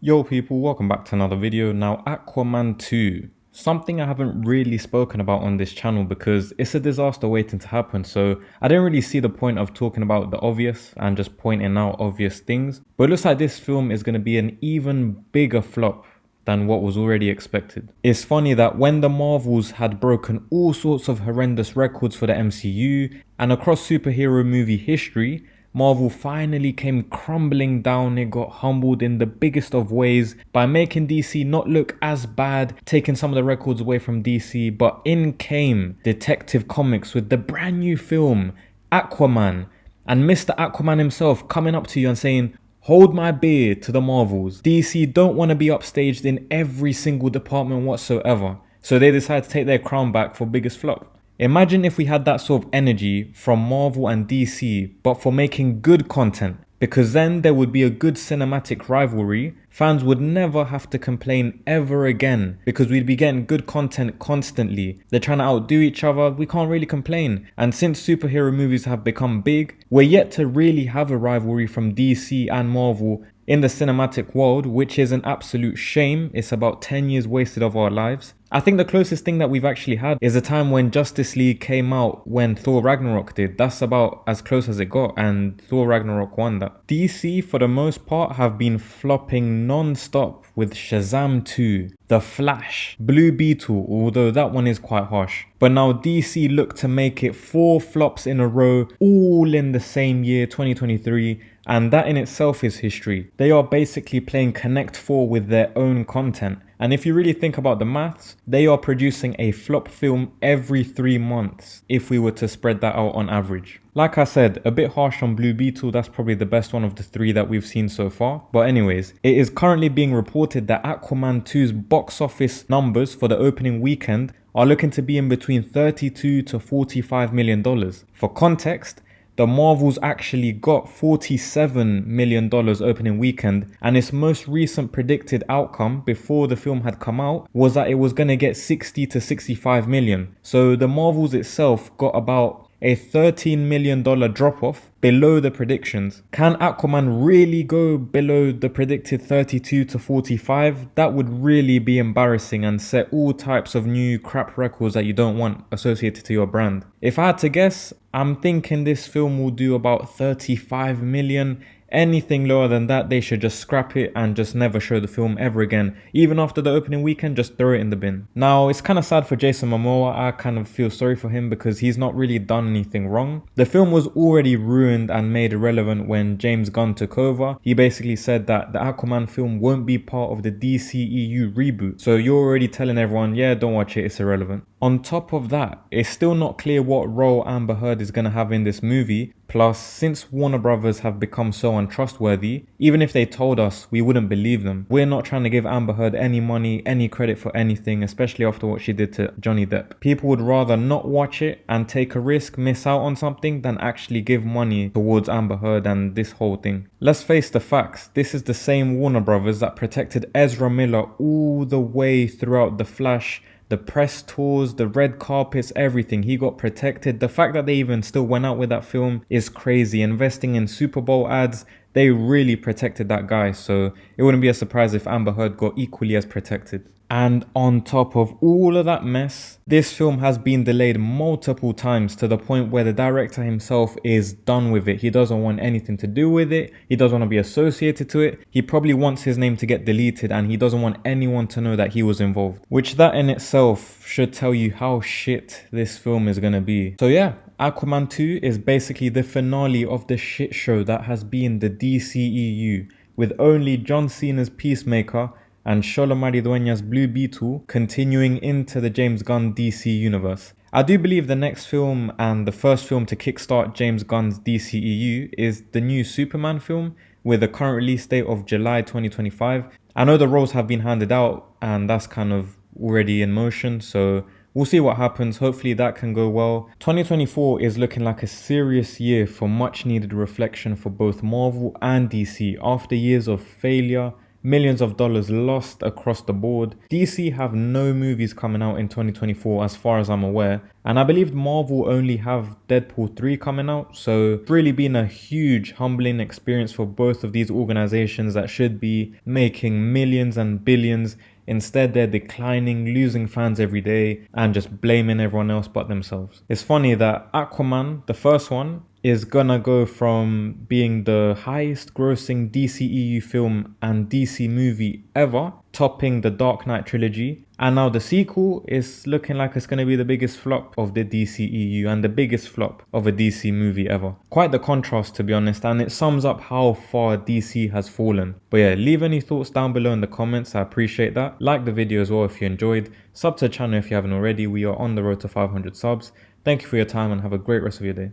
Yo people, welcome back to another video. Now Aquaman 2, something I haven't really spoken about on this channel because it's a disaster waiting to happen, so I didn't really see the point of talking about the obvious and just pointing out obvious things. But it looks like this film is going to be an even bigger flop than what was already expected. It's funny that when the Marvels had broken all sorts of horrendous records for the MCU and across superhero movie history, Marvel finally came crumbling down. It got humbled in the biggest of ways by making DC not look as bad, taking some of the records away from DC, but in came Detective Comics with the brand new film, Aquaman, and Mr. Aquaman himself coming up to you and saying, "Hold my beer," to the Marvels. DC don't want to be upstaged in every single department whatsoever, so they decide to take their crown back for biggest flop. Imagine if we had that sort of energy from Marvel and DC, but for making good content, because then there would be a good cinematic rivalry. Fans would never have to complain ever again because we'd be getting good content constantly. They're trying to outdo each other, we can't really complain. And since superhero movies have become big, we're yet to really have a rivalry from DC and Marvel in the cinematic world, which is an absolute shame. It's about 10 years wasted of our lives. I think the closest thing that we've actually had is a time when Justice League came out when Thor Ragnarok did. That's about as close as it got, and Thor Ragnarok won that. DC, for the most part, have been flopping non-stop with Shazam 2, The Flash, Blue Beetle, although that one is quite harsh. But now DC look to make it 4 flops in a row, all in the same year, 2023. And that in itself is history. They are basically playing Connect 4 with their own content. And if you really think about the maths, they are producing a flop film every 3 months if we were to spread that out on average. Like I said, a bit harsh on Blue Beetle, that's probably the best one of the 3 that we've seen so far. But anyways, it is currently being reported that Aquaman 2's box office numbers for the opening weekend are looking to be in between $32 to $45 million. For context, the Marvels actually got $47 million opening weekend, and its most recent predicted outcome before the film had come out was that it was going to get 60 to 65 million. So the Marvels itself got about a $13 million drop off below the predictions. Can Aquaman really go below the predicted 32 to 45? That would really be embarrassing and set all types of new crap records that you don't want associated to your brand. If I had to guess, I'm thinking this film will do about 35 million. Anything lower than that, they should just scrap it and just never show the film ever again. Even after the opening weekend, just throw it in the bin. Now, it's kind of sad for Jason Momoa. I kind of feel sorry for him because he's not really done anything wrong. The film was already ruined and made irrelevant when James Gunn took over. He basically said that the Aquaman film won't be part of the DCEU reboot. So you're already telling everyone, yeah, don't watch it, it's irrelevant. On top of that, it's still not clear what role Amber Heard is going to have in this movie. Plus, since Warner Brothers have become so untrustworthy, even if they told us, we wouldn't believe them. We're not trying to give Amber Heard any money, any credit for anything, especially after what she did to Johnny Depp. People would rather not watch it and take a risk, miss out on something, than actually give money towards Amber Heard and this whole thing. Let's face the facts. This is the same Warner Brothers that protected Ezra Miller all the way throughout The Flash, the press tours, the red carpets, everything. He got protected. The fact that they even still went out with that film is crazy. Investing in Super Bowl ads, they really protected that guy. So it wouldn't be a surprise if Amber Heard got equally as protected. And on top of all of that mess, this film has been delayed multiple times to the point where the director himself is done with it. He doesn't want anything to do with it. He doesn't want to be associated to it. He probably wants his name to get deleted and he doesn't want anyone to know that he was involved. Which that in itself should tell you how shit this film is going to be. So yeah, Aquaman 2 is basically the finale of the shit show that has been the DCEU, with only John Cena's Peacemaker and Xolo Maridueña's Blue Beetle continuing into the James Gunn DC universe. I do believe the next film and the first film to kickstart James Gunn's DCEU is the new Superman film with a current release date of July 2025. I know the roles have been handed out and that's kind of already in motion, so we'll see what happens. Hopefully that can go well. 2024 is looking like a serious year for much needed reflection for both Marvel and DC after years of failure millions of dollars lost across the board. DC have no movies coming out in 2024 as far as I'm aware, and I believe Marvel only have Deadpool 3 coming out, so it's really been a huge humbling experience for both of these organizations that should be making millions and billions. Instead, they're declining, losing fans every day, and just blaming everyone else but themselves. It's funny that Aquaman, the first one, is gonna go from being the highest grossing DCEU film and DC movie ever, topping the Dark Knight trilogy, and now the sequel is looking like it's gonna be the biggest flop of the DCEU and the biggest flop of a DC movie ever. Quite the contrast, to be honest, and it sums up how far DC has fallen. But yeah, leave any thoughts down below in the comments, I appreciate that. Like the video as well if you enjoyed, sub to the channel if you haven't already. We are on the road to 500 subs. Thank you for your time and have a great rest of your day.